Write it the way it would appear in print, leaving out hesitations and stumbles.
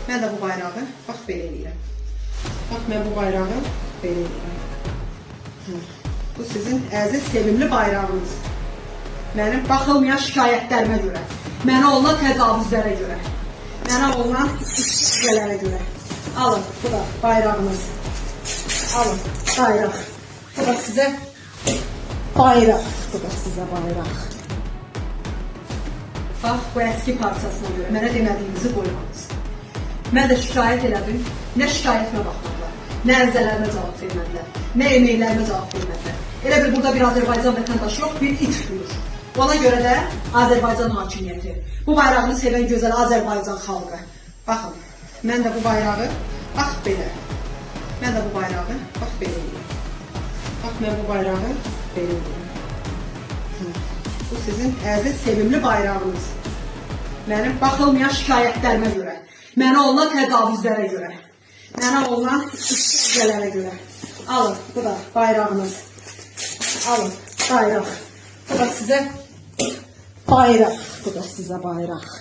Mən də bu bayrağı, bax, belə eləyirəm. Bax, mən bu bayrağı belə eləyirəm. Bu sizin əziz, sevimli bayrağınız. Mənim baxılmayan şikayətlərimə görə, mənə olunan təcavüzlərə görə, mənə olunan işgələrə görə. Alın, bu da bayrağınız. Alın, bayraq. Bu da sizə bayraq. Bu da sizə bayraq. Bax, bu əski parçasına görə mənə demədiyinizi qoymadınız. Mən də şikayət elədim, nə şikayətimə baxmadılar, nə ərizələrimə cavab vermədilər, nə emeyllərimə cavab vermədilər. Elə bir burada bir Azərbaycan vətəndaşı yox, bir it duyur. Ona görə də Azərbaycan hakimiyyəti, bu bayrağını sevən gözəl Azərbaycan xalqı. Baxın, mən də bu bayrağı, bax belə. Mən də bu bayrağı, bax belə eləyim. Bax, mən bu bayrağı belə eləyim. Bu sizin əziz, sevimli bayrağınız. Mənim baxılmayan şikayətlərimə görə, mənə olunan təcavüzlərə görə, mənə olunan işgələrə görə. Alın, bu da bayrağınız. Alın, bayraq. Bu da sizə bayraq. Bu da sizə bayraq.